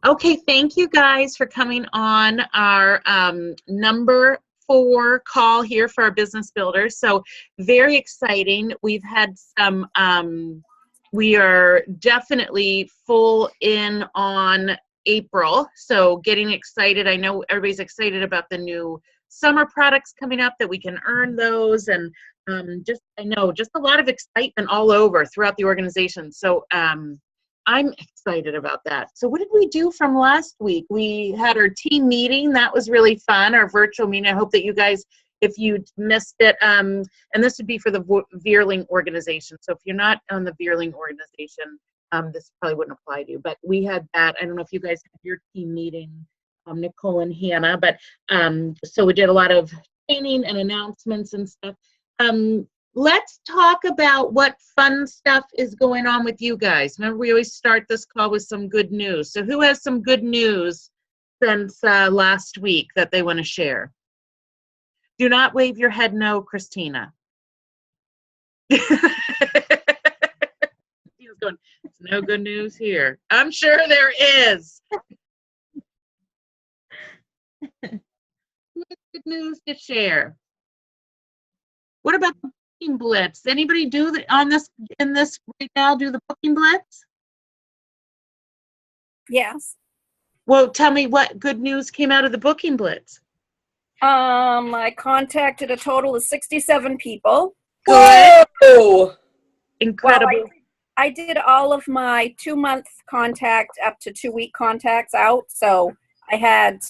Okay, thank you guys for coming on our number 4 call here for our business builders. So very exciting. We've had some, we are definitely full in on April. So getting excited. I know everybody's excited about the new summer products coming up that we can earn those. And I know just a lot of excitement all over throughout the organization. So I'm excited about that. So what did we do from last week? We had our team meeting. That was really fun, our virtual meeting. I hope that you guys, if you missed it, and this would be for the Veerling organization. So if you're not on the Veerling organization, this probably wouldn't apply to you. But we had that. I don't know if you guys had your team meeting, Nicole and Hannah. But so we did a lot of training and announcements and stuff. Let's talk about what fun stuff is going on with you guys. Remember, we always start this call with some good news. So who has some good news since last week that they want to share? Do not wave your head no, Christina. She's going, it's no good news here. I'm sure there is. Who has good news to share? What about the booking blitz? Anybody do in this right now? Do the booking blitz? Yes. Well, tell me what good news came out of the booking blitz. I contacted a total of 67 people. Good. Whoa! Incredible. Well, I did all of my 2-month contact up to 2-week contacts out. So I had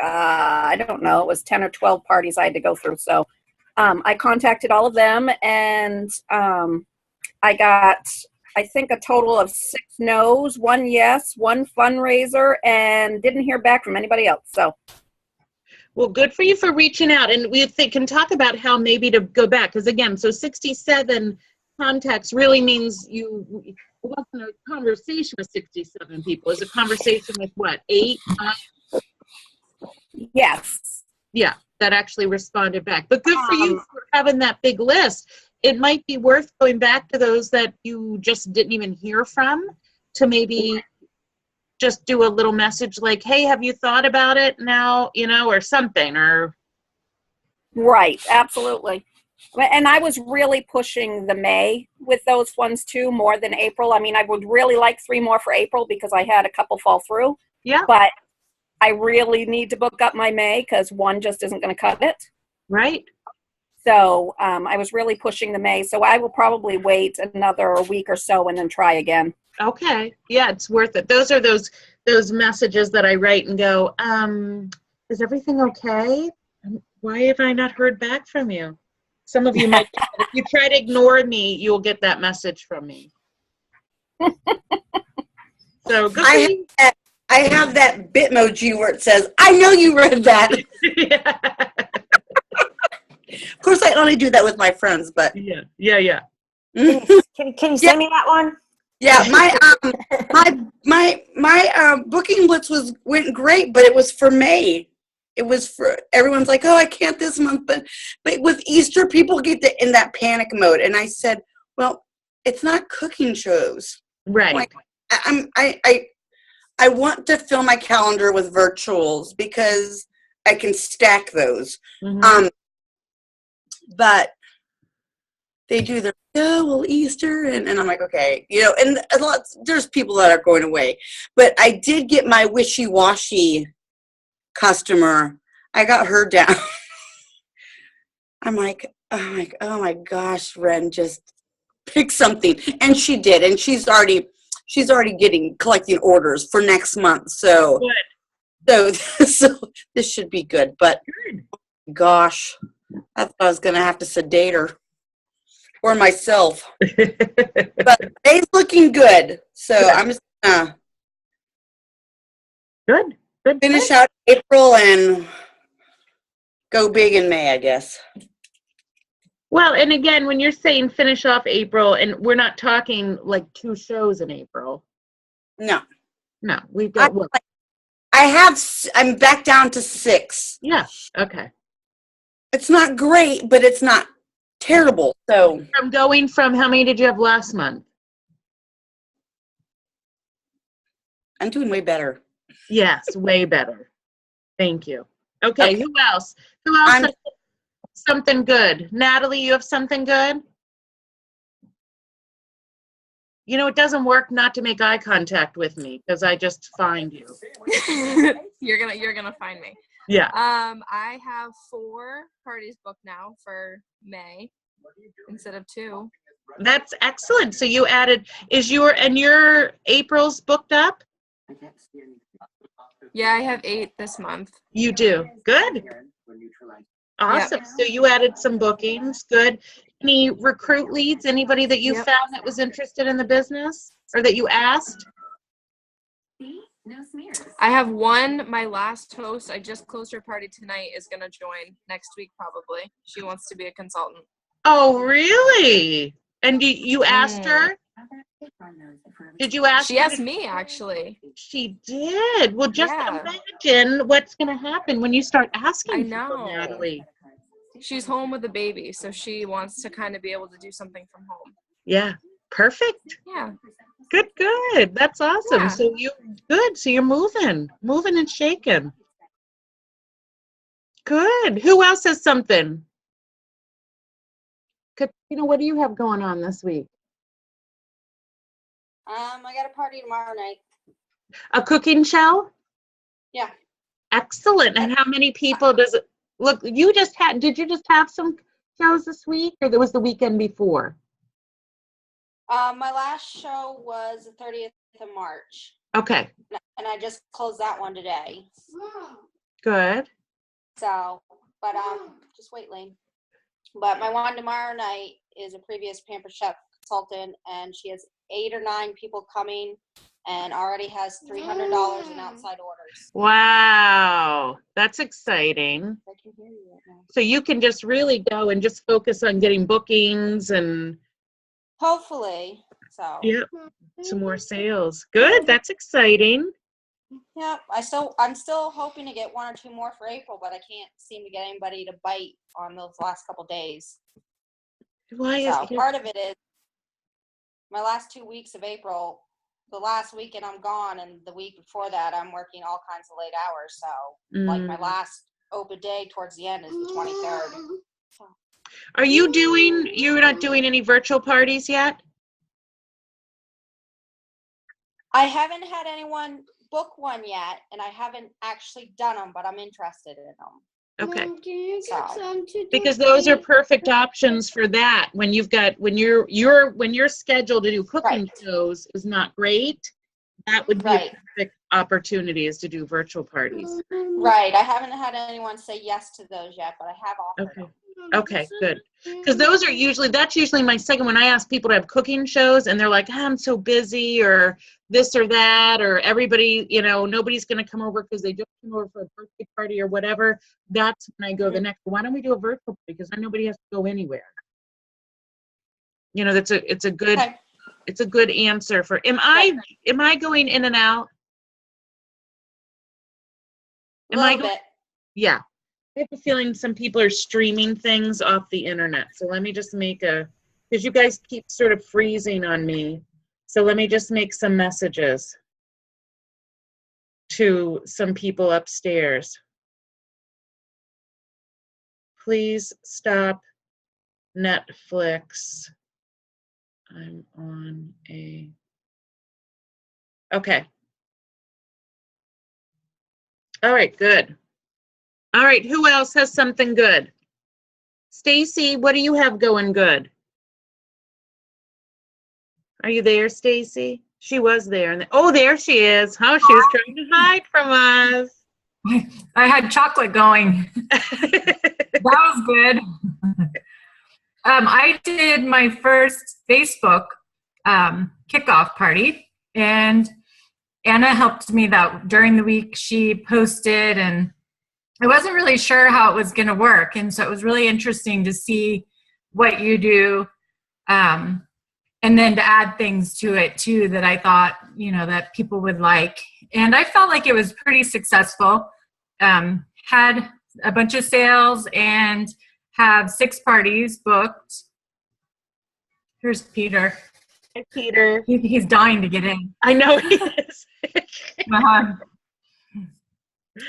I don't know, it was 10 or 12 parties I had to go through. So I contacted all of them, and I got, I think, a total of 6 no's, 1 yes, 1 fundraiser, and didn't hear back from anybody else. So, well, good for you for reaching out. And we can talk about how maybe to go back. Because again, so 67 contacts really means it wasn't a conversation with 67 people. It was a conversation with what, 8? yes. Yeah, that actually responded back. But good for you for having that big list. It might be worth going back to those that you just didn't even hear from to maybe just do a little message like, hey, have you thought about it now, or something, or. Right, absolutely. And I was really pushing the May with those ones too, more than April. I mean, I would really like 3 more for April because I had a couple fall through. Yeah. But I really need to book up my May because 1 just isn't going to cut it. Right. So I was really pushing the May. So I will probably wait another week or so and then try again. Okay. Yeah, it's worth it. Those are those messages that I write and go, is everything okay? Why have I not heard back from you? Some of you might, if you try to ignore me, you'll get that message from me. So good for you. I have that Bitmoji where it says, I know you read that. Yeah. Of course, I only do that with my friends, but. Yeah. Can you send me that one? Yeah, my booking blitz went great, but it was for May. It was for, everyone's like, oh, I can't this month, but with Easter, people get in that panic mode. And I said, well, it's not cooking shows. Right. Like, I want to fill my calendar with virtuals because I can stack those. Mm-hmm. But they do their, oh, well, Easter, and I'm like, okay, and there's people that are going away. But I did get my wishy-washy customer. I got her down. I'm like, oh my gosh, Ren, just pick something. And she did, and she's already collecting orders for next month. So this should be good. But gosh, I thought I was gonna have to sedate her or myself. But May's looking good. So I'm just gonna Good. finish out April and go big in May, I guess. Well, and again, when you're saying finish off April, and we're not talking like 2 shows in April. No, we've got what? I'm back down to 6. Yeah. Okay. It's not great, but it's not terrible. So From how many did you have last month? I'm doing way better. Yes, way better. Thank you. Okay, Okay. who else? Who else I'm- has something good? Natalie, you have something good? You know, it doesn't work not to make eye contact with me because I just find you. You're gonna find me. Yeah. I have 4 parties booked now for May instead of 2. That's excellent. So you added, your April's booked up? Yeah, I have 8 this month. You do. Good. Awesome. So you added some bookings. Good. Any recruit leads? Anybody that you Yep. found that was interested in the business or that you asked? I have one. My last host, I just closed her party tonight, is gonna join next week probably. She wants to be a consultant. Oh, really? And you asked her? Did you ask She her? asked me actually. She did. Well, just Yeah. imagine what's going to happen when you start asking I people, know. Natalie. She's home with a baby, so she wants to kind of be able to do something from home. Yeah. Perfect. Yeah. Good. That's awesome. Yeah. So you're moving and shaking. Good. Who else has something? Katrina, what do you have going on this week? I got a party tomorrow night. A cooking show? Yeah. Excellent. And how many people does it look? Did you just have some shows this week or there was the weekend before? My last show was the 30th of March, Okay. and I just closed that one today. Good. So, but just wait, Lane. But my one tomorrow night is a previous Pampered Chef consultant, and she has 8 or 9 people coming, and already has $300 in outside orders. Wow. That's exciting. I can hear you right now. So you can just really go and just focus on getting bookings and Hopefully. So. yep, some more sales. Good. That's exciting. Yeah, I'm still hoping to get 1 or 2 more for April, but I can't seem to get anybody to bite on those last couple days. Why is So part of it is my last 2 weeks of April. The last weekend I'm gone, and the week before that I'm working all kinds of late hours. So like my last open day towards the end is the 23rd. You're not doing any virtual parties yet? I haven't had anyone book one yet, and I haven't actually done them, but I'm interested in them. Okay. So. Because those are perfect options for that. When your schedule to do cooking Right. shows is not great, that would be Right. a perfect opportunity is to do virtual parties. Right. I haven't had anyone say yes to those yet, but I have offered Okay. them. Okay, good. Because that's usually my second when I ask people to have cooking shows and they're like, I'm so busy or this or that or everybody, nobody's going to come over because they just came over for a birthday party or whatever. That's when I go the next. Why don't we do a virtual party? Because then nobody has to go anywhere. It's a good Okay. it's a good answer for. Am I going in and out? A little bit. Yeah. I have a feeling some people are streaming things off the internet. So let me just because you guys keep sort of freezing on me. So let me just make some messages to some people upstairs. Please stop Netflix. I'm on okay. All right, good. All right, who else has something good? Stacy, what do you have going good? Are you there, Stacy? She was there. Oh, there she is. Oh, she was trying to hide from us. I had chocolate going. That was good. I did my first Facebook kickoff party, and Anna helped me that during the week. She posted, and I wasn't really sure how it was going to work, and so it was really interesting to see what you do, and then to add things to it too that I thought that people would like. And I felt like it was pretty successful. Had a bunch of sales and have 6 parties booked. Here's Peter. Hi, Peter. He's dying to get in. I know he is. Uh-huh.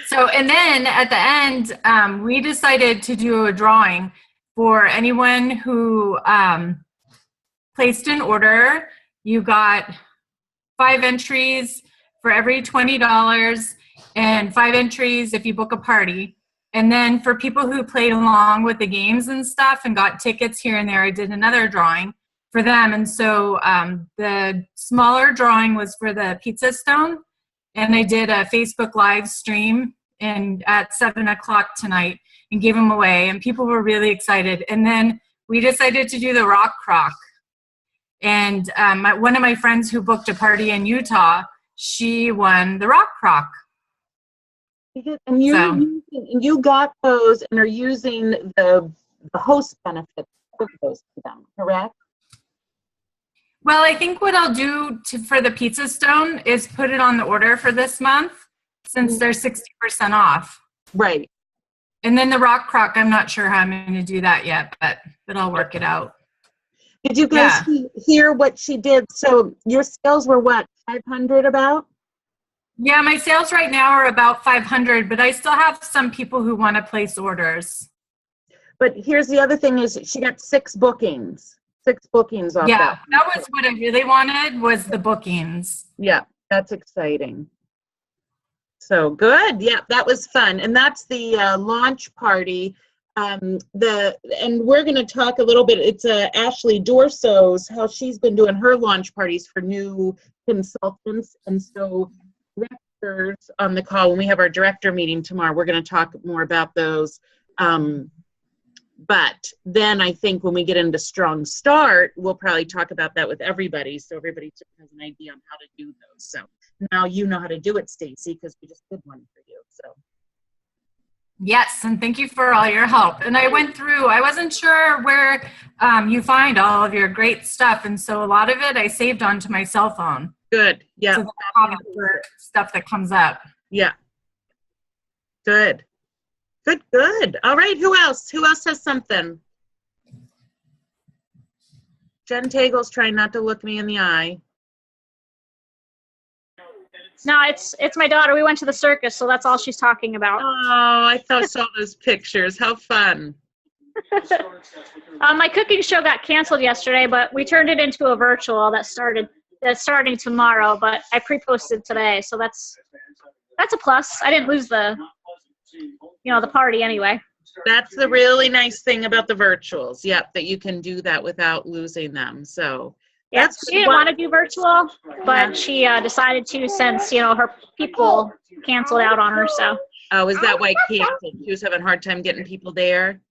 So, and then at the end, we decided to do a drawing for anyone who placed an order. You got 5 entries for every $20 and 5 entries if you book a party. And then for people who played along with the games and stuff and got tickets here and there, I did another drawing for them. And so the smaller drawing was for the Pizza Stone. And I did a Facebook live stream at 7 o'clock tonight and gave them away. And people were really excited. And then we decided to do the Rock Croc. And one of my friends who booked a party in Utah, she won the Rock Croc. And you got those and are using the host benefits of those to them, correct? Well, I think what I'll do for the Pizza Stone is put it on the order for this month since they're 60% off. Right. And then the Rock Croc, I'm not sure how I'm going to do that yet, but I'll work it out. Did you guys hear what she did? So your sales were what, 500 about? Yeah, my sales right now are about 500, but I still have some people who want to place orders. But here's the other thing is she got 6 bookings. 6 bookings off that was what I really wanted, was the bookings. Yeah, that's exciting. So good. Yeah, that was fun. And that's the launch party. And we're going to talk a little bit. It's Ashley Dorso's, how she's been doing her launch parties for new consultants. And so directors on the call, when we have our director meeting tomorrow, we're going to talk more about those. But then I think when we get into Strong Start, we'll probably talk about that with everybody, so everybody has an idea on how to do those. So now you know how to do it, Stacy, because we just did one for you. So yes, and thank you for all your help. And I went through, I wasn't sure where you find all of your great stuff, and so a lot of it I saved onto my cell phone. Good. Yeah. So I have it for stuff that comes up. Yeah. Good. Good. All right. Who else? Who else has something? Jen Tagle's trying not to look me in the eye. No, it's my daughter. We went to the circus, so that's all she's talking about. Oh, I saw those pictures. How fun. My cooking show got canceled yesterday, but we turned it into a virtual that's starting tomorrow, but I pre-posted today, so that's a plus. I didn't lose the party anyway. That's the really nice thing about the virtuals. Yep, that you can do that without losing them. So yeah, she didn't want to do virtual, but she decided to since, her people canceled out on her, so. Oh, is that why canceled? She was having a hard time getting people there?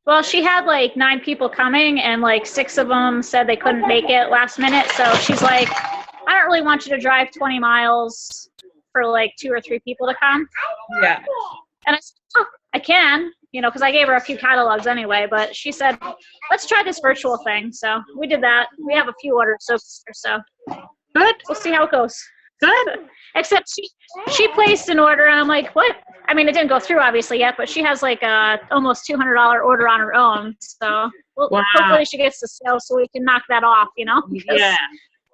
Well, she had 9 people coming and 6 of them said they couldn't make it last minute. So she's like, I don't really want you to drive 20 miles for 2 or 3 people to come. Yeah. And I said, oh, I can, because I gave her a few catalogs anyway, but she said, let's try this virtual thing. So we did that. We have a few orders so good. We'll see how it goes. Good. Except she placed an order and I'm like, what? I mean, it didn't go through obviously yet, but she has almost $200 order on her own. So hopefully she gets the sale so we can knock that off, Because yeah.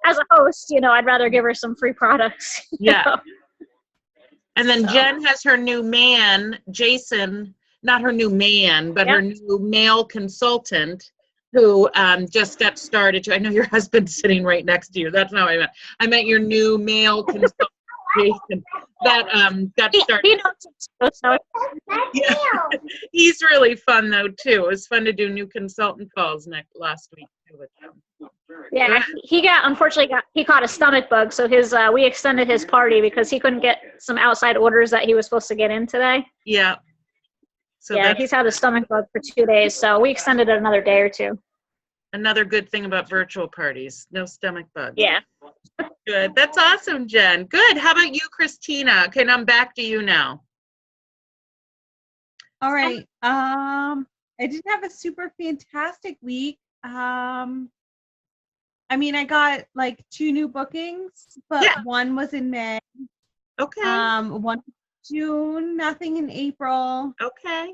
As a host, I'd rather give her some free products. Yeah. And then Jen has her new man, Jason, not her new man, but her new male consultant who just got started. I know your husband's sitting right next to you. That's not what I meant. I meant your new male consultant, Jason, that got started. He knows so. Yeah. He's really fun, though, too. It was fun to do new consultant calls last week with him. Yeah, he caught a stomach bug, so we extended his party because he couldn't get some outside orders that he was supposed to get in today. Yeah. So he's had a stomach bug for 2 days, so we extended it another day or 2. Another good thing about virtual parties, no stomach bugs. Yeah. Good. That's awesome, Jen. Good. How about you, Christina? Okay, now I'm back to you now. All right. I didn't have a super fantastic week. I got 2 new bookings, but one was in May. Okay. One in June, nothing in April. Okay.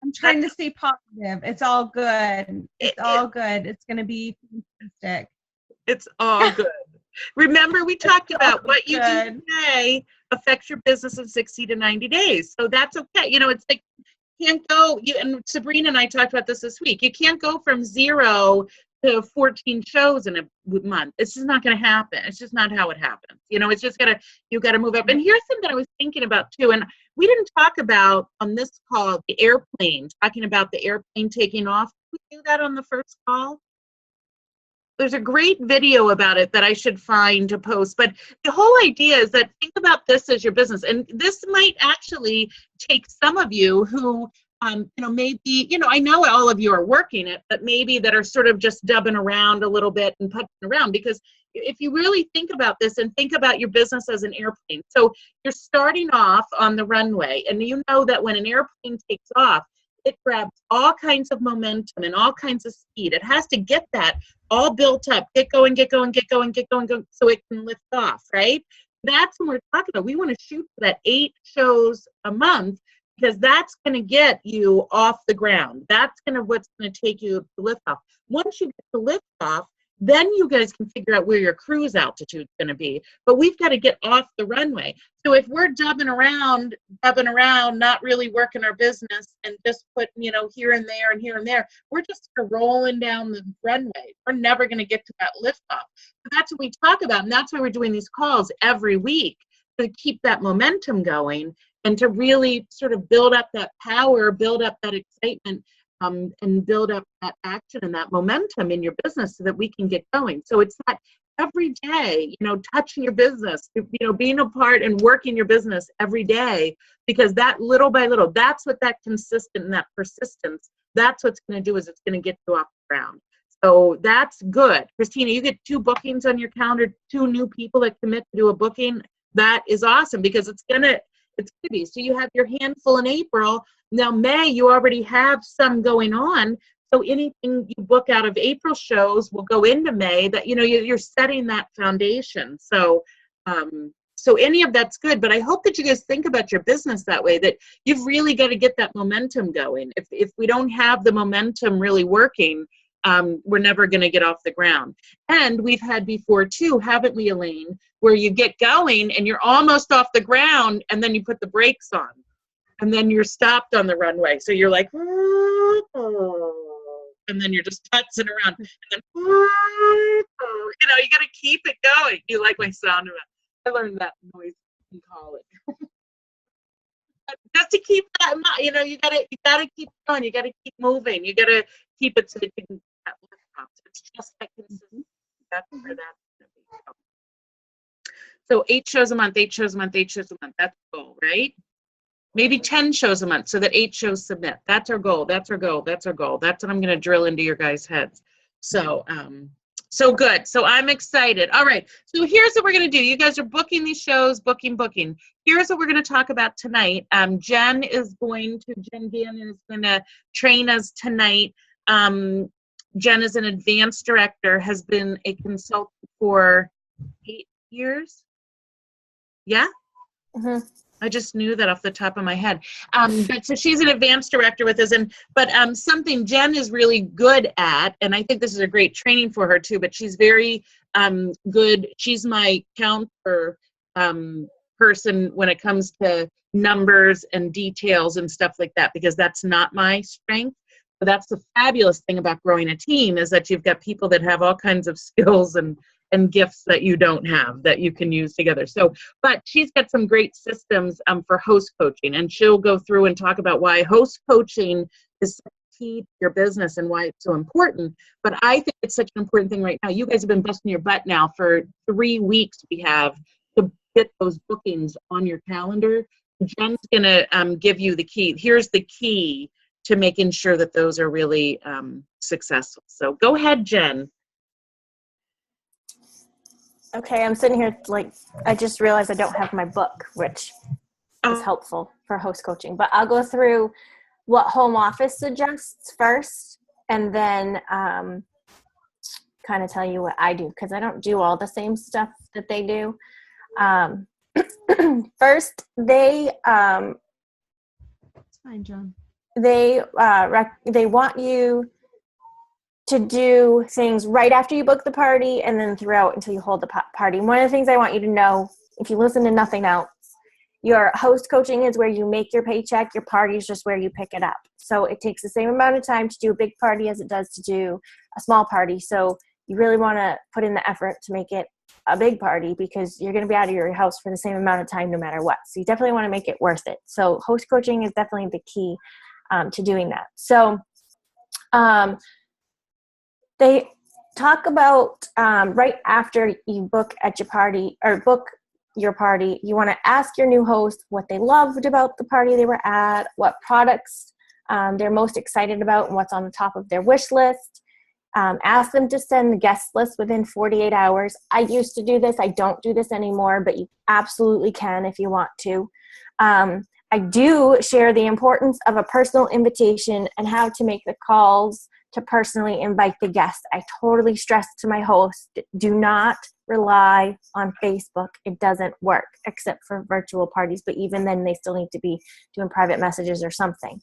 I'm trying to stay positive. It's all good. It's all good. It's going to be fantastic. It's all good. Remember, we talked about what you do Good. today affects your business in 60 to 90 days. So that's okay. You know, it's like, you can't go, and Sabrina and I talked about this week. You can't go from 0 to 14 shows in a month. It's just not going to happen. It's just not how it happens. You know, it's just you got to move up. And here's something I was thinking about too. And we didn't talk about on this call, the airplane, talking about the airplane taking off. Did we do that on the first call? There's a great video about it that I should find to post. But the whole idea is that think about this as your business. And this might actually take some of you who, you know, maybe, you know, I know all of you are working it, but maybe that are sort of just dubbing around a little bit and putting around. Because if you really think about this and think about your business as an airplane. So you're starting off on the runway, and you know that when an airplane takes off, it grabs all kinds of momentum and all kinds of speed. It has to get that all built up, get going, get going, get going, get going, go, so it can lift off, right? That's what we're talking about. We want to shoot for that 8 shows a month, because that's going to get you off the ground. That's what's going to take you to lift off. Once you get to lift off, then you guys can figure out where your cruise altitude is going to be. But we've got to get off the runway. So if we're dubbing around, not really working our business and just putting, you know, here and there and here and there, we're just rolling down the runway. We're never going to get to that lift off. So that's what we talk about. And that's why we're doing these calls every week, to keep that momentum going and to really sort of build up that power, build up that excitement, and build up that action and that momentum in your business so that we can get going. So it's that every day, you know, touching your business, you know, being a part and working your business every day, because that little by little, that's what that consistent and that persistence, that's what's going to do, is it's going to get you off the ground. So that's good. Christina, you get 2 bookings on your calendar, 2 new people that commit to do a booking. That is awesome, because it's going to be. So you have your handful in April. Now May, you already have some going on. So anything you book out of April shows will go into May. That, you know, you're setting that foundation. So, so any of that's good. But I hope that you guys think about your business that way. That you've really got to get that momentum going. If we don't have the momentum really working, we're never going to get off the ground. And we've had before too, haven't we, Elaine, where you get going and you're almost off the ground, and then you put the brakes on, and then you're stopped on the runway. So you're like, and then you're just putzing around, and then, you know, you got to keep it going. You like my sound of it? I learned that noise in college. Just to keep that, you know, you gotta keep going. You gotta keep moving. You gotta keep it so that you can get lift off. It's just that consistent. That's where that's gonna be. So 8 shows a month, 8 shows a month, 8 shows a month. That's the goal, right? Maybe 10 shows a month, so that 8 shows submit. That's our goal. That's our goal. That's our goal. That's what I'm gonna drill into your guys' heads. So so good. So I'm excited. All right. So here's what we're going to do. You guys are booking these shows, booking. Here's what we're going to talk about tonight. Jen Gannon is going to train us tonight. Jen is an advanced director, has been a consultant for 8 years. Yeah? Mm-hmm. I just knew that off the top of my head. But so she's an advanced director with us, but something Jen is really good at, and I think this is a great training for her too, but she's very good. She's my counter person when it comes to numbers and details and stuff like that, because that's not my strength. But that's the fabulous thing about growing a team, is that you've got people that have all kinds of skills and gifts that you don't have that you can use together. So, but she's got some great systems for host coaching, and she'll go through and talk about why host coaching is key to your business and why it's so important. But I think it's such an important thing right now. You guys have been busting your butt now for 3 weeks. We have to get those bookings on your calendar. Jen's gonna give you the key. Here's the key to making sure that those are really successful. So go ahead, Jen. Okay, I'm sitting here like, I just realized I don't have my book, which is helpful for host coaching. But I'll go through what home office suggests first, and then kind of tell you what I do, because I don't do all the same stuff that they do. First, they It's fine, John. they want you to do things right after you book the party and then throughout until you hold the party. One of the things I want you to know, if you listen to nothing else, your host coaching is where you make your paycheck. Your party is just where you pick it up. So it takes the same amount of time to do a big party as it does to do a small party. So you really want to put in the effort to make it a big party because you're going to be out of your house for the same amount of time no matter what. So you definitely want to make it worth it. So host coaching is definitely the key to doing that. So they talk about right after you book at your party or book your party, you want to ask your new host what they loved about the party they were at, what products they're most excited about, and what's on the top of their wish list. Ask them to send the guest list within 48 hours. I used to do this. I don't do this anymore, but you absolutely can if you want to. I do share the importance of a personal invitation and how to make the calls to personally invite the guests. I totally stress to my host, do not rely on Facebook. It doesn't work except for virtual parties, but even then they still need to be doing private messages or something.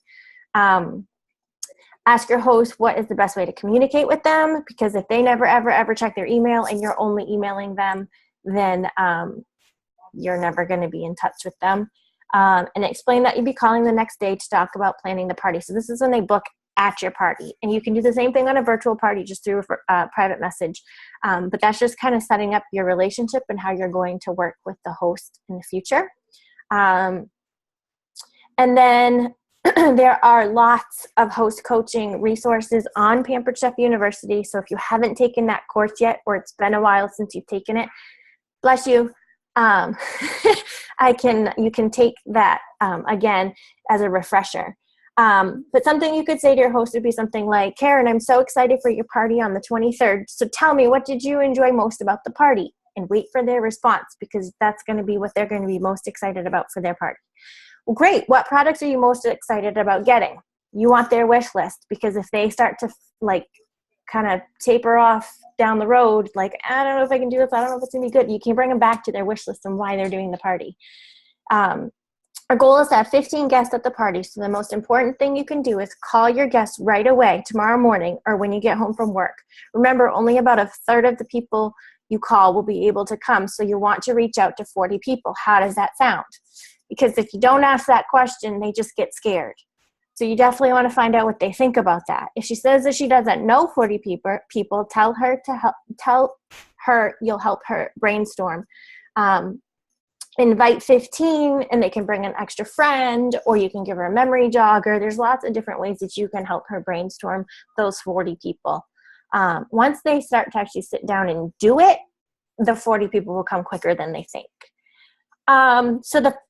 Ask your host what is the best way to communicate with them, because if they never, ever, ever check their email and you're only emailing them, then you're never going to be in touch with them. And explain that you'd be calling the next day to talk about planning the party. So this is when they book at your party. And you can do the same thing on a virtual party just through a private message. But that's just kind of setting up your relationship and how you're going to work with the host in the future. And then there are lots of host coaching resources on Pampered Chef University. So if you haven't taken that course yet, or it's been a while since you've taken it, bless you. You can take that again as a refresher. But something you could say to your host would be something like, Karen, I'm so excited for your party on the 23rd. So tell me, what did you enjoy most about the party? And wait for their response, because that's going to be what they're going to be most excited about for their party. Well, great. What products are you most excited about getting? You want their wish list, because if they start to kind of taper off down the road, like, I don't know if I can do this, I don't know if it's going to be good, you can bring them back to their wish list and why they're doing the party. Our goal is to have 15 guests at the party. So the most important thing you can do is call your guests right away tomorrow morning or when you get home from work. Remember, only about a third of the people you call will be able to come. So you want to reach out to 40 people. How does that sound? Because if you don't ask that question, they just get scared. So you definitely want to find out what they think about that. If she says that she doesn't know 40 people, tell her you'll help her brainstorm. Invite 15 and they can bring an extra friend, or you can give her a memory jogger. There's lots of different ways that you can help her brainstorm those 40 people. Once they start to actually sit down and do it, the 40 people will come quicker than they think. And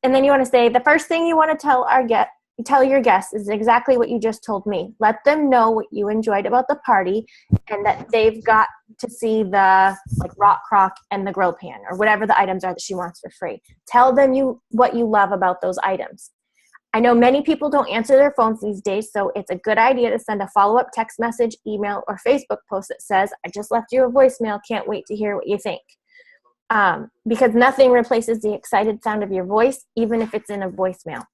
then you want to say, the first thing you want to tell your guests is exactly what you just told me. Let them know what you enjoyed about the party and that they've got to see the rock crock and the grill pan or whatever the items are that she wants for free. Tell them what you love about those items. I know many people don't answer their phones these days, so it's a good idea to send a follow-up text message, email, or Facebook post that says, I just left you a voicemail, can't wait to hear what you think. Because nothing replaces the excited sound of your voice, even if it's in a voicemail.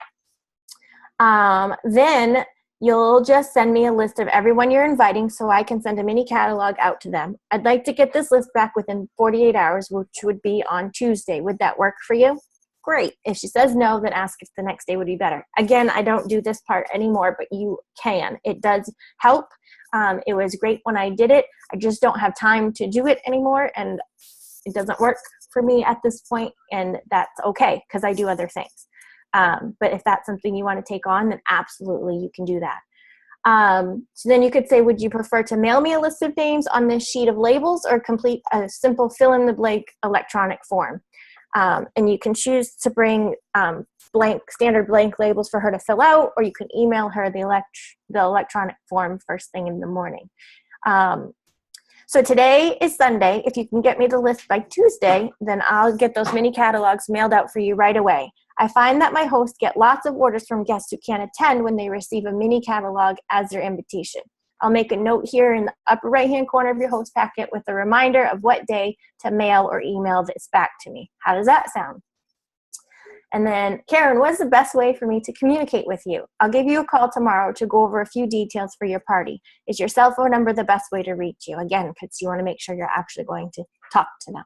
Then you'll just send me a list of everyone you're inviting so I can send a mini catalog out to them. I'd like to get this list back within 48 hours, which would be on Tuesday. Would that work for you? Great. If she says no, then ask if the next day would be better. Again, I don't do this part anymore, but you can. It does help. It was great when I did it. I just don't have time to do it anymore, and it doesn't work for me at this point, and that's okay because I do other things. But if that's something you want to take on, then absolutely you can do that. So then you could say, would you prefer to mail me a list of names on this sheet of labels or complete a simple fill-in-the-blank electronic form? And you can choose to bring standard blank labels for her to fill out, or you can email her the electronic form first thing in the morning. So today is Sunday. If you can get me the list by Tuesday, then I'll get those mini catalogs mailed out for you right away. I find that my hosts get lots of orders from guests who can't attend when they receive a mini catalog as their invitation. I'll make a note here in the upper right-hand corner of your host packet with a reminder of what day to mail or email this back to me. How does that sound? And then, Karen, what's the best way for me to communicate with you? I'll give you a call tomorrow to go over a few details for your party. Is your cell phone number the best way to reach you? Again, because you want to make sure you're actually going to talk to them.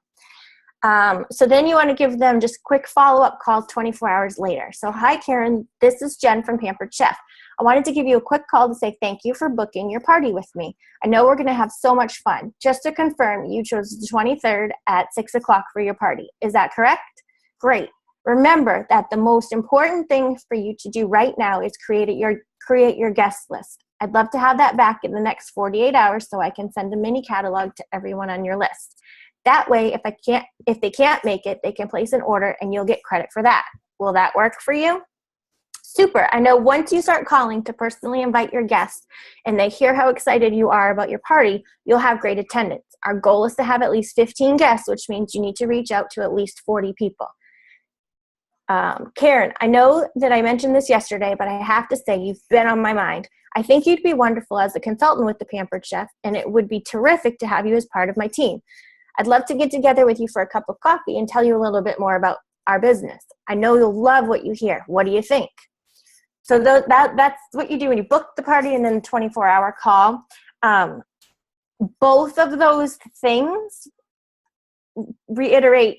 So then you want to give them just quick follow-up call 24 hours later. So, hi, Karen. This is Jen from Pampered Chef. I wanted to give you a quick call to say thank you for booking your party with me. I know we're going to have so much fun. Just to confirm, you chose the 23rd at 6 o'clock for your party. Is that correct? Great. Remember that the most important thing for you to do right now is create your guest list. I'd love to have that back in the next 48 hours so I can send a mini catalog to everyone on your list. That way, if they can't make it, they can place an order and you'll get credit for that. Will that work for you? Super. I know once you start calling to personally invite your guests and they hear how excited you are about your party, you'll have great attendance. Our goal is to have at least 15 guests, which means you need to reach out to at least 40 people. Karen, I know that I mentioned this yesterday, but I have to say you've been on my mind. I think you'd be wonderful as a consultant with the Pampered Chef, and it would be terrific to have you as part of my team. I'd love to get together with you for a cup of coffee and tell you a little bit more about our business. I know you'll love what you hear. What do you think? So that's what you do when you book the party and then the 24-hour call. Both of those things reiterate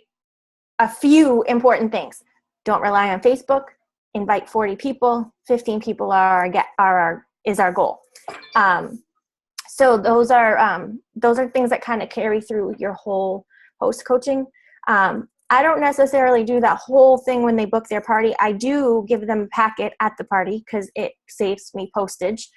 a few important things. Don't rely on Facebook. Invite 40 people. 15 people is our goal. So those are things that kind of carry through your whole host coaching. I don't necessarily do that whole thing when they book their party. I do give them a packet at the party because it saves me postage.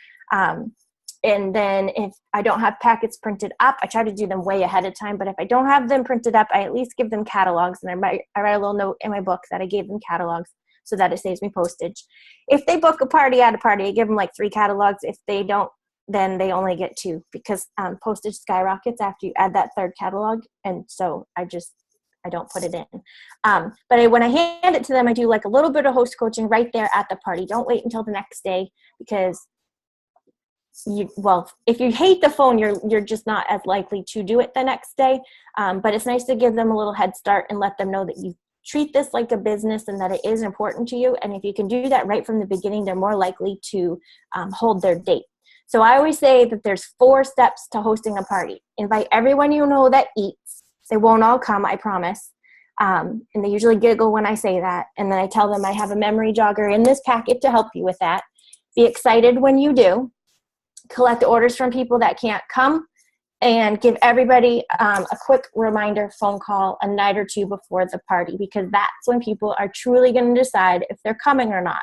And then if I don't have packets printed up, I try to do them way ahead of time. But if I don't have them printed up, I at least give them catalogs. And I write a little note in my book that I gave them catalogs so that it saves me postage. If they book a party at a party, I give them like 3 catalogs. If they don't, then they only get 2 because postage skyrockets after you add that 3rd catalog. And so I don't put it in. But when I hand it to them, I do like a little bit of host coaching right there at the party. Don't wait until the next day because if you hate the phone, you're just not as likely to do it the next day. But it's nice to give them a little head start and let them know that you treat this like a business and that it is important to you. And if you can do that right from the beginning, they're more likely to hold their date. So I always say that there's 4 steps to hosting a party. Invite everyone you know that eats. They won't all come, I promise. And they usually giggle when I say that. And then I tell them I have a memory jogger in this packet to help you with that. Be excited when you do. Collect orders from people that can't come. And give everybody a quick reminder phone call a night or 2 before the party, because that's when people are truly going to decide if they're coming or not.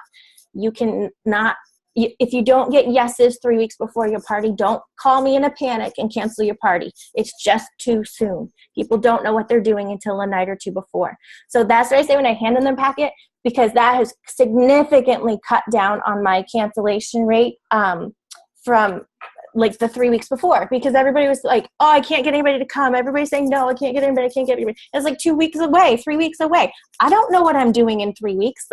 If you don't get yeses 3 weeks before your party, don't call me in a panic and cancel your party. It's just too soon. People don't know what they're doing until a night or 2 before. So that's what I say when I hand them the packet, because that has significantly cut down on my cancellation rate from like the 3 weeks before, because everybody was like, oh, I can't get anybody to come. Everybody's saying, no, I can't get anybody. I can't get anybody. It's like 2 weeks away, 3 weeks away. I don't know what I'm doing in 3 weeks.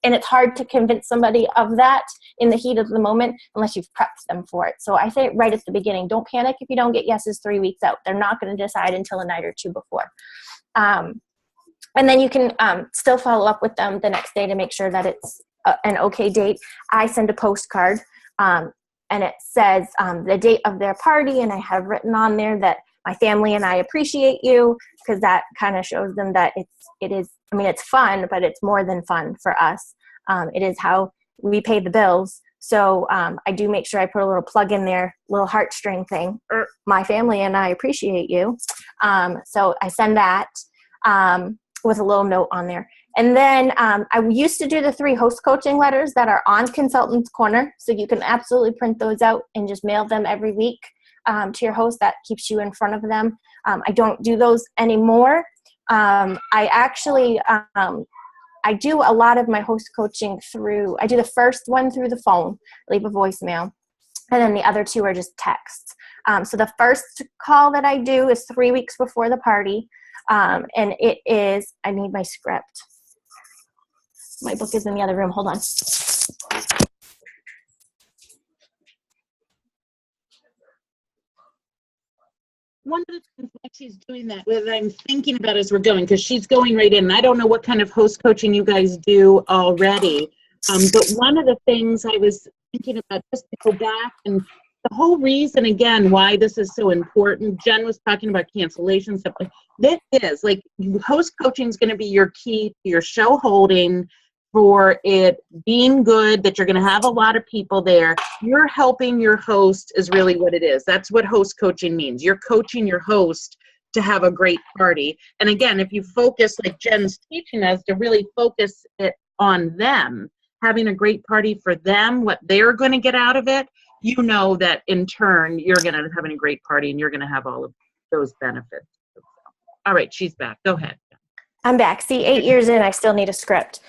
And it's hard to convince somebody of that in the heat of the moment unless you've prepped them for it. So I say it right at the beginning. Don't panic if you don't get yeses 3 weeks out. They're not going to decide until a night or 2 before. And then you can still follow up with them the next day to make sure that it's an okay date. I send a postcard and it says the date of their party, and I have written on there that my family and I appreciate you, because that kind of shows them that it's fun, but it's more than fun for us. It is how we pay the bills. So I do make sure I put a little plug in there, little heartstring thing. My family and I appreciate you. So I send that with a little note on there. And then I used to do the 3 host coaching letters that are on Consultant's Corner. So you can absolutely print those out and just mail them every week to your host. That keeps you in front of them. I don't do those anymore. I do a lot of my host coaching I do the first one through the phone, leave a voicemail, and then the other 2 are just texts. So the first call that I do is 3 weeks before the party, and it is, I need my script. My book is in the other room. Hold on. one of the things that she's doing that with, I'm thinking about as we're going, because she's going right in. I don't know what kind of host coaching you guys do already, but one of the things I was thinking about, just to go back, and the whole reason, again, why this is so important, Jen was talking about cancellation stuff. Like, this is, like, host coaching is going to be your key to your show holding, for it being good, that you're going to have a lot of people there. You're helping your host is really what it is. That's what host coaching means. You're coaching your host to have a great party. And again, if you focus, like Jen's teaching us, to really focus it on them, having a great party for them, what they're going to get out of it, you know that in turn, you're going to have a great party and you're going to have all of those benefits. All right, she's back. Go ahead. I'm back. See, 8 years in, I still need a script.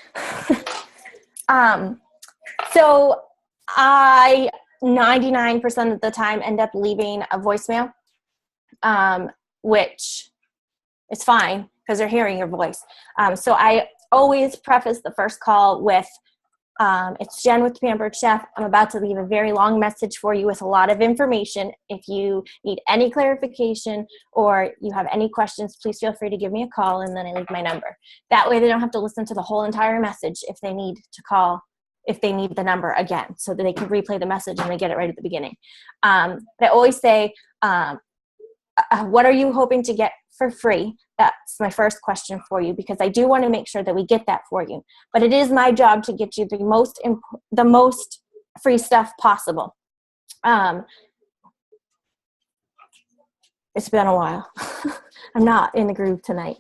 So I 99% of the time end up leaving a voicemail, which is fine because they're hearing your voice. So I always preface the first call with, it's Jen with the Pampered Chef. I'm about to leave a very long message for you with a lot of information. If you need any clarification or you have any questions, please feel free to give me a call, and then I leave my number. That way they don't have to listen to the whole entire message if they need to call, if they need the number again, so that they can replay the message and they get it right at the beginning. I always say, what are you hoping to get for free? That's my first question for you, because I do want to make sure that we get that for you. But it is my job to get you the most free stuff possible. It's been a while. I'm not in the groove tonight.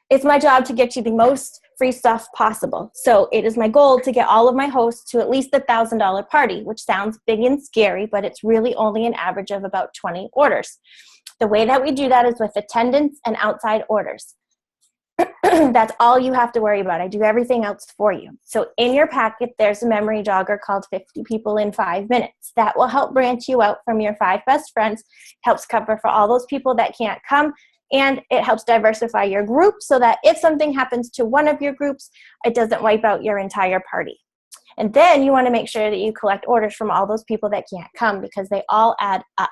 It's my job to get you the most free stuff possible. So it is my goal to get all of my hosts to at least the $1,000 party, which sounds big and scary, but it's really only an average of about 20 orders. The way that we do that is with attendance and outside orders. That's all you have to worry about. I do everything else for you. So in your packet, there's a memory jogger called 50 People in 5 Minutes. That will help branch you out from your 5 best friends, helps cover for all those people that can't come, and it helps diversify your group so that if something happens to one of your groups, it doesn't wipe out your entire party. And then you want to make sure that you collect orders from all those people that can't come, because they all add up.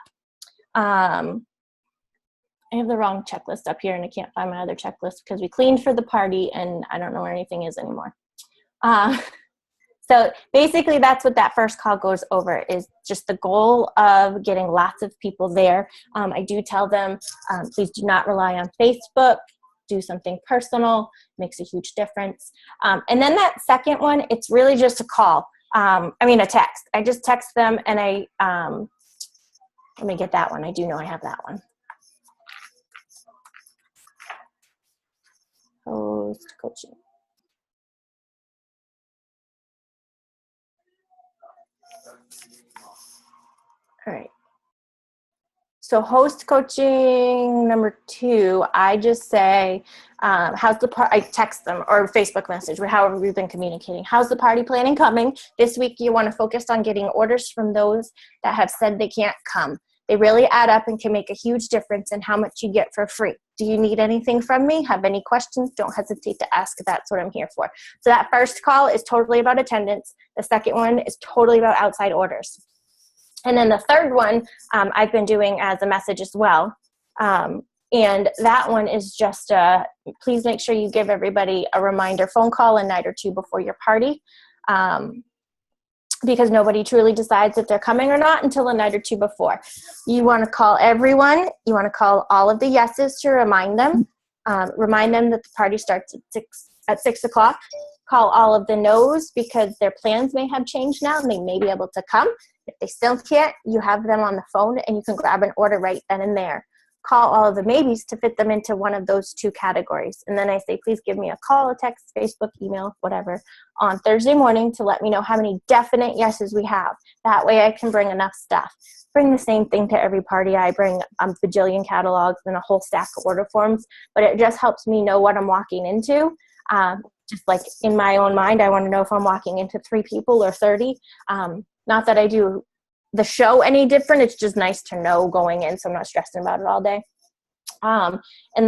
I have the wrong checklist up here and I can't find my other checklist because we cleaned for the party and I don't know where anything is anymore. So basically that's what that first call goes over, is just the goal of getting lots of people there. I do tell them, please do not rely on Facebook. Do something personal, makes a huge difference. And then that second one, it's really just a call. A text. I just text them and let me get that one. I do know I have that one. Host coaching. All right. So host coaching number 2, I just say, how's the party? I text them or Facebook message, or however we've been communicating. How's the party planning coming? This week you want to focus on getting orders from those that have said they can't come. They really add up and can make a huge difference in how much you get for free. Do you need anything from me? Have any questions? Don't hesitate to ask. That's what I'm here for. So that first call is totally about attendance. The second one is totally about outside orders. And then the third one I've been doing as a message as well. And that one is just, please make sure you give everybody a reminder phone call a night or two before your party. Because nobody truly decides if they're coming or not until a night or two before. You want to call everyone. You want to call all of the yeses to remind them. Remind them that the party starts at 6 o'clock. Call all of the no's because their plans may have changed now and they may be able to come. If they still can't, you have them on the phone and you can grab an order right then and there. Call all of the maybes to fit them into one of those 2 categories. And then I say, please give me a call, a text, Facebook, email, whatever, on Thursday morning to let me know how many definite yeses we have. That way I can bring enough stuff. Bring the same thing to every party. I bring a bajillion catalogs and a whole stack of order forms, but it just helps me know what I'm walking into. Just like in my own mind, I want to know if I'm walking into 3 people or 30. Not that I do the show any different. It's just nice to know going in so I'm not stressing about it all day. And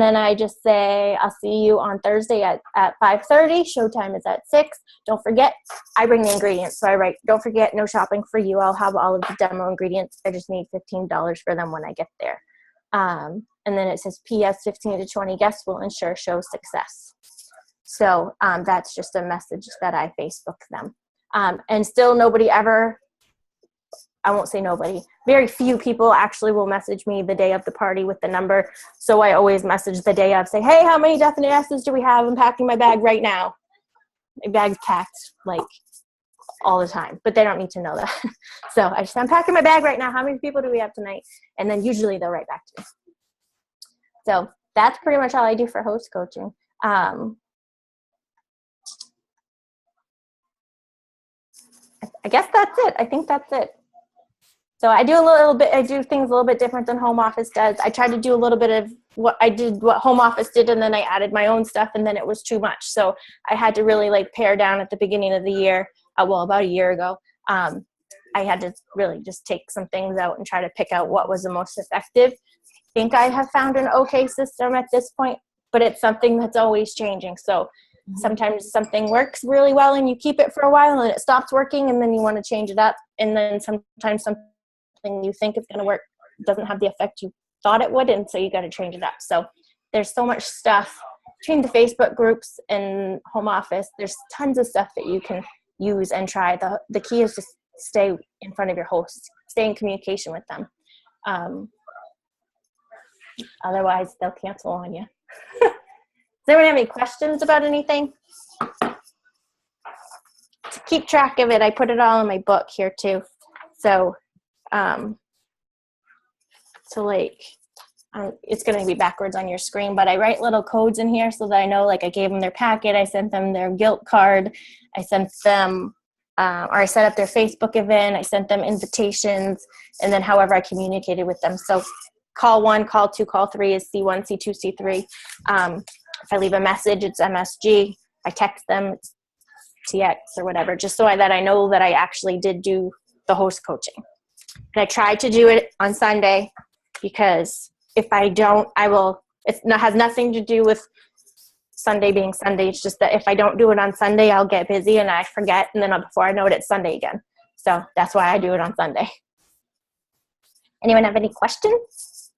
then I just say, I'll see you on Thursday at 5:30. Showtime is at 6. Don't forget, I bring the ingredients. So I write, don't forget, no shopping for you. I'll have all of the demo ingredients. I just need $15 for them when I get there. And then it says PS 15 to 20 guests will ensure show success. So that's just a message that I Facebook them. And still nobody ever, I won't say nobody, very few people actually will message me the day of the party with the number. So I always message the day of, say, hey, how many definite yeses do we have? I'm packing my bag right now. My bag's packed like all the time, but they don't need to know that. So I just, I'm packing my bag right now. How many people do we have tonight? And then usually they'll write back to me. So that's pretty much all I do for host coaching. I guess that's it. I think that's it. So I do I do things a little bit different than home office does. I tried to do a little bit of what home office did, and then I added my own stuff, and then it was too much. So I had to really like pare down at the beginning of the year. About a year ago. I had to really just take some things out and try to pick out what was the most effective. I think I have found an okay system at this point, but it's something that's always changing. So sometimes something works really well and you keep it for a while and it stops working, and then you want to change it up. And then sometimes something you think is going to work doesn't have the effect you thought it would, and so you got to change it up. So there's so much stuff between the Facebook groups and home office. There's tons of stuff that you can use and try. The key is just stay in front of your hosts, stay in communication with them. Otherwise, they'll cancel on you. Does anyone have any questions about anything? To keep track of it, I put it all in my book here too. So, it's going to be backwards on your screen, but I write little codes in here so that I know, like I gave them their packet, I sent them their guilt card, I sent them, or I set up their Facebook event, I sent them invitations, and then however I communicated with them. So call 1, call 2, call 3 is C1, C2, C3. If I leave a message, it's MSG. I text them, it's TX or whatever, just so that I know that I actually did do the host coaching. And I tried to do it on Sunday because if I don't, it has nothing to do with Sunday being Sunday. It's just that if I don't do it on Sunday, I'll get busy and I forget. And then before I know it, it's Sunday again. So that's why I do it on Sunday. Anyone have any questions?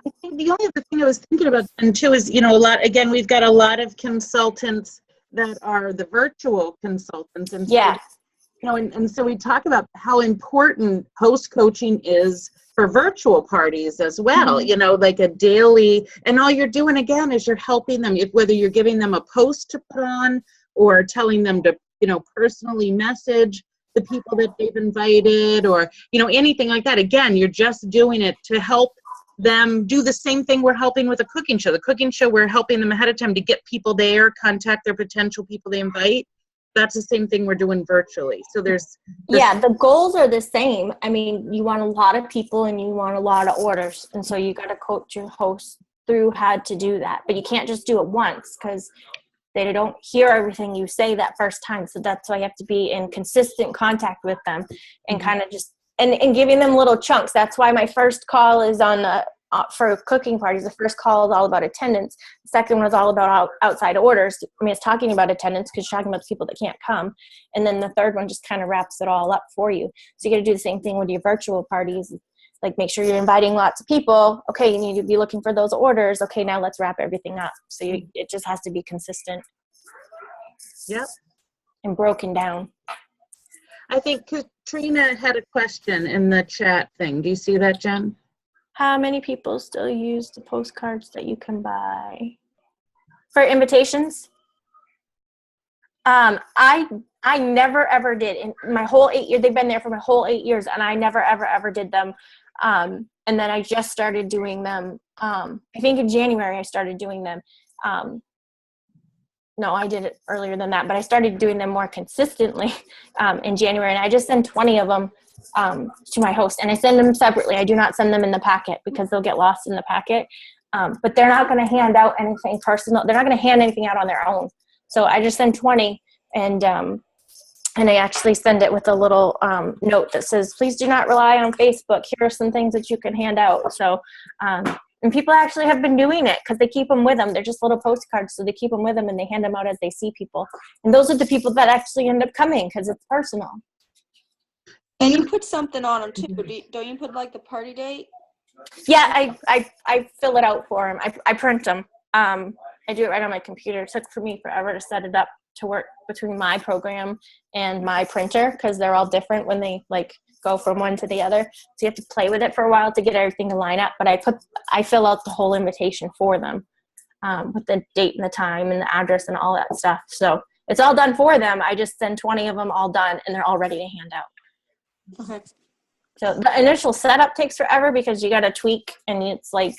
I think the only other thing I was thinking about too is, we've got a lot of consultants that are the virtual consultants. And yeah. And so we talk about how important host coaching is for virtual parties as well, like a daily, and all you're doing again is you're helping them, whether you're giving them a post to put on or telling them to, personally message the people that they've invited or, anything like that. Again, you're just doing it to help them do the same thing we're helping with a cooking show. The cooking show, we're helping them ahead of time to get people there, contact their potential people they invite. That's the same thing we're doing virtually. So there's the goals are the same. I mean, you want a lot of people and you want a lot of orders. And so you got to coach your host through how to do that. But you can't just do it once because they don't hear everything you say that first time. So that's why you have to be in consistent contact with them and kind of just, and giving them little chunks. That's why my first call is on the, for cooking parties. The first call is all about attendance. The second one is all about outside orders. I mean, it's talking about attendance because you're talking about the people that can't come. And then the third one just kind of wraps it all up for you. So you got to do the same thing with your virtual parties. Like make sure you're inviting lots of people. Okay, you need to be looking for those orders. Okay, now let's wrap everything up. So it just has to be consistent. Yep. And broken down. I think Katrina had a question in the chat thing. Do you see that, Jen? How many people still use the postcards that you can buy for invitations? I never ever did. In my whole 8 years, they've been there for my whole 8 years, and I never ever did them. And then I just started doing them. I think in January I started doing them. No, I did it earlier than that, but I started doing them more consistently in January, and I just send 20 of them to my host, and I send them separately. I do not send them in the packet because they'll get lost in the packet, but they're not going to hand out anything personal. They're not going to hand anything out on their own. So I just send 20, and I actually send it with a little note that says, please do not rely on Facebook. Here are some things that you can hand out. So and people actually have been doing it because they keep them with them. They're just little postcards, so they keep them with them and they hand them out as they see people. And those are the people that actually end up coming because it's personal. And you put something on them too. Don't you put like the party date? Yeah, I fill it out for them. I print them. I do it right on my computer. It took for me forever to set it up to work between my program and my printer because they're all different when they like go from one to the other. So you have to play with it for a while to get everything to line up. But I fill out the whole invitation for them with the date and the time and the address and all that stuff. So it's all done for them. I just send 20 of them all done and they're all ready to hand out. Okay. So the initial setup takes forever because you got to tweak and it's like,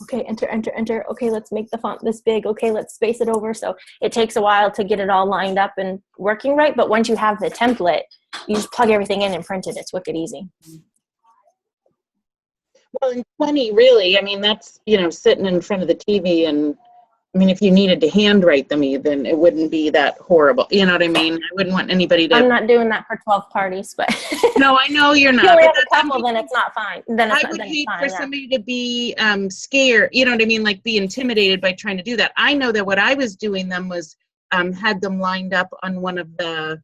okay, enter. Okay, let's make the font this big. Okay, let's space it over. So it takes a while to get it all lined up and working right. But once you have the template, you just plug everything in and print it. It's wicked easy. Well, in 20, really, I mean, that's, sitting in front of the TV and, I mean, if you needed to handwrite them even, it wouldn't be that horrible. You know what I mean? I wouldn't want anybody to. I'm not doing that for 12 parties, but. No, I know you're If not. you only but have a couple, then it's not fine. Then it's I not, would then hate it's fine, for yeah. somebody to be scared, you know what I mean? Like be intimidated by trying to do that. I know that what I was doing them was had them lined up on one of the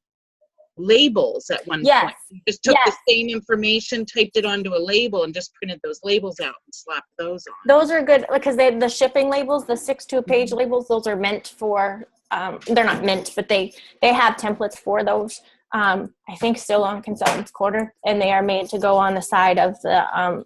labels at one point. Just took the same information, typed it onto a label, and just printed those labels out and slapped those on. Those are good because the shipping labels, the 6-2-page labels, those are meant for, they're not meant, but they have templates for those. I think still on Consultants Quarter, and they are made to go on the side of the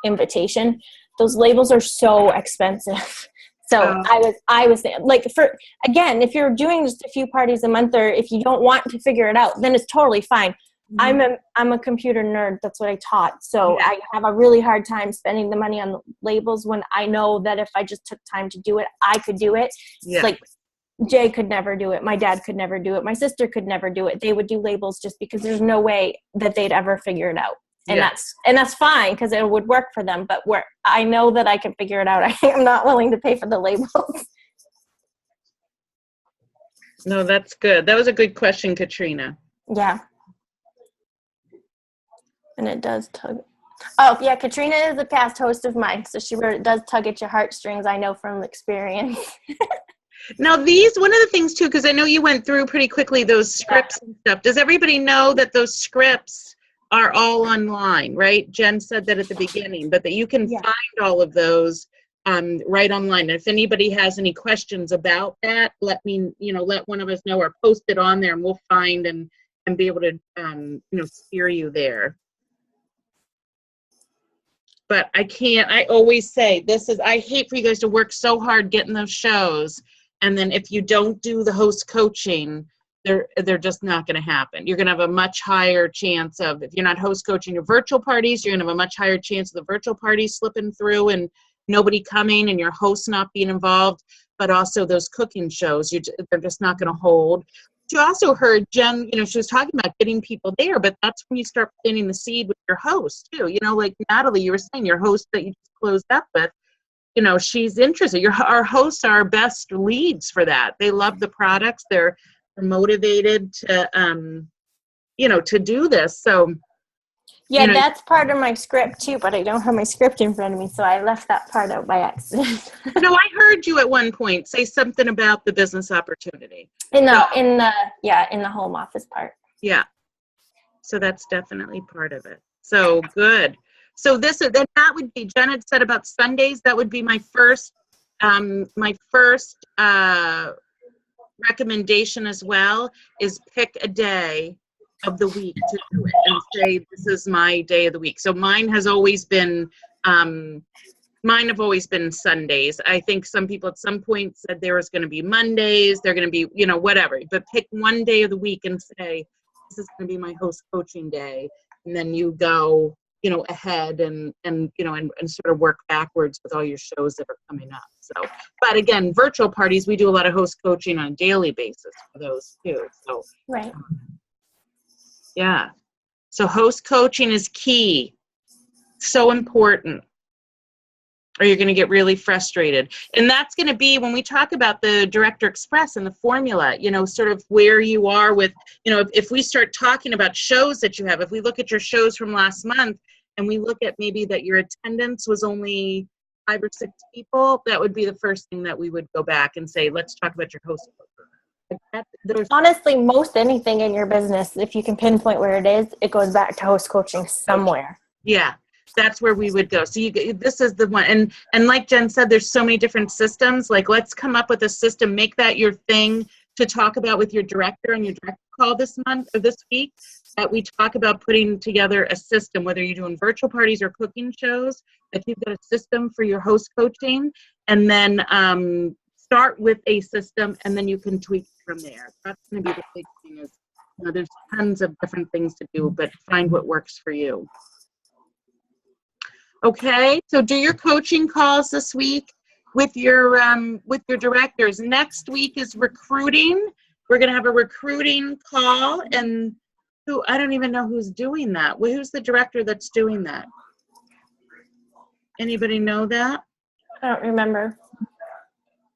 invitation. Those labels are so expensive. So I was like, for again, if you're doing just a few parties a month, or if you don't want to figure it out, then it's totally fine. Mm-hmm. I'm a computer nerd. That's what I taught. So I have a really hard time spending the money on the labels when I know that if I just took time to do it, I could do it. Yeah. Like Jay could never do it. My dad could never do it. My sister could never do it. They would do labels just because there's no way that they'd ever figure it out. And that's fine because it would work for them. But where I know that I can figure it out, I am not willing to pay for the labels. No, that's good. That was a good question, Katrina. Yeah. And it does tug. Oh, yeah, Katrina is a past host of mine, so she does tug at your heartstrings, I know from experience. Now, one of the things, too, because I know you went through pretty quickly those scripts and stuff. Does everybody know that those scripts are all online, right? Jen said that at the beginning, but that you can find all of those right online. And if anybody has any questions about that, let one of us know or post it on there, and we'll find and be able to, steer you there. But I always say I hate for you guys to work so hard getting those shows. And then if you don't do the host coaching, they're just not going to happen. You're going to have a much higher chance of, if you're not host coaching your virtual parties, you're going to have a much higher chance of the virtual parties slipping through and nobody coming and your host not being involved. But also those cooking shows, they're just not going to hold. You also heard Jen, she was talking about getting people there, but that's when you start planting the seed with your host too. Like Natalie, you were saying, your host that you just closed up with, she's interested. Our hosts are our best leads for that. They love the products. They're motivated to, to do this. So, that's part of my script too, but I don't have my script in front of me, so I left that part out by accident. No, I heard you at one point say something about the business opportunity. In the home office part. Yeah. So that's definitely part of it. So good. So that would be, Jen had said about Sundays, that would be my first recommendation as well, is pick a day of the week to do it and say, this is my day of the week. So mine have always been Sundays. I think some people at some point said there was going to be Mondays, they're going to be, whatever, but pick one day of the week and say, this is going to be my host coaching day. And then you go, ahead and sort of work backwards with all your shows that are coming up. So, but again, virtual parties, we do a lot of host coaching on a daily basis for those too. So, right. Yeah. So host coaching is key. So important. Or you're going to get really frustrated. And that's going to be when we talk about the Director Express and the formula, sort of where you are with, if we start talking about shows that you have, if we look at your shows from last month and we look at maybe that your attendance was only 5 or 6 people, that would be the first thing that we would go back and say, let's talk about your host program. There's Honestly, most anything in your business, if you can pinpoint where it is, it goes back to host coaching somewhere. Yeah, that's where we would go. So this is the one, and like Jen said, there's so many different systems. Like, let's come up with a system, make that your thing to talk about with your director and your director call this month or this week. That we talk about putting together a system, whether you're doing virtual parties or cooking shows. That you've got a system for your host coaching, and then start with a system, and then you can tweak from there. That's going to be the big thing. Is there's tons of different things to do, but find what works for you. Okay, so do your coaching calls this week with your directors. Next week is recruiting. We're going to have a recruiting call, and I don't even know who's doing that. Who's the director that's doing that? Anybody know that? I don't remember.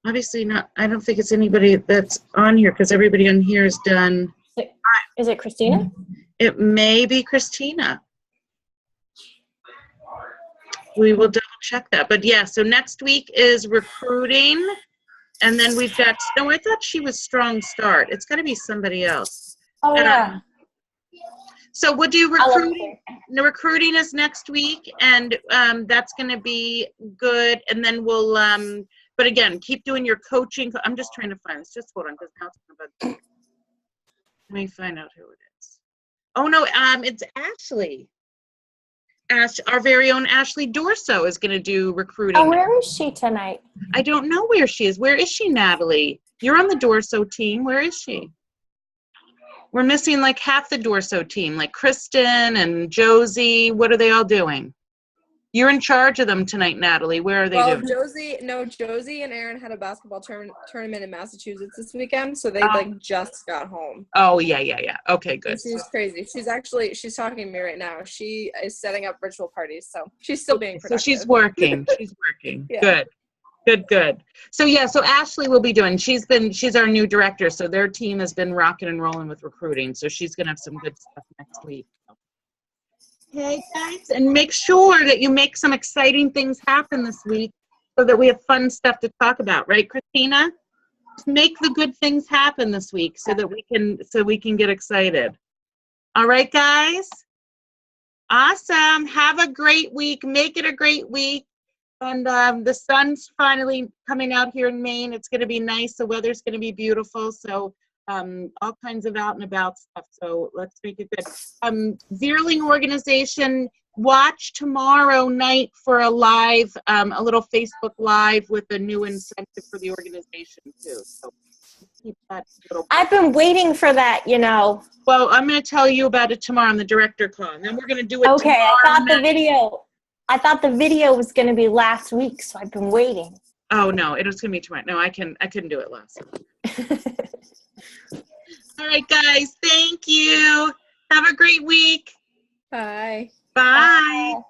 Obviously not. I don't think it's anybody that's on here because everybody on here is done. Is it Christina? It may be Christina. We will double check that. But yeah, so next week is recruiting. And then we've got, no, I thought she was Strong Start. It's got to be somebody else. Oh, yeah. So we'll do recruiting. The recruiting is next week, and that's going to be good. And then we'll, but again, keep doing your coaching. I'm just trying to find this. Just hold on, because now it's about. Let me find out who it is. Oh no, it's Ashley. Our very own Ashley Dorso is going to do recruiting. Oh, where is she tonight? I don't know where she is. Where is she, Natalie? You're on the Dorso team. Where is she? We're missing like half the Dorso team, like Kristen and Josie. What are they all doing? You're in charge of them tonight, Natalie. Where are they doing? Josie and Aaron had a basketball tournament in Massachusetts this weekend, so they just got home. Oh, yeah. Okay, good. She's crazy. She's talking to me right now. She is setting up virtual parties, so she's still being productive. So she's working. She's working. Yeah. Good. So yeah, so Ashley will be doing, she's our new director, so their team has been rocking and rolling with recruiting, so she's going to have some good stuff next week. Okay, guys, and make sure that you make some exciting things happen this week so that we have fun stuff to talk about, right, Christina? Just make the good things happen this week so that we can get excited. All right, guys? Awesome. Have a great week. Make it a great week. And the sun's finally coming out here in Maine. It's going to be nice. The weather's going to be beautiful. So all kinds of out and about stuff. So let's make it good. Zierling organization, watch tomorrow night for a live, a little Facebook Live with a new incentive for the organization too. So keep that little. I've been waiting for that, Well, I'm going to tell you about it tomorrow on the director call. And then we're going to do it okay, tomorrow I thought the video was going to be last week, so I've been waiting. Oh, no, it was going to be tomorrow. No, I couldn't do it last week. All right, guys, thank you. Have a great week. Bye. Bye. Bye.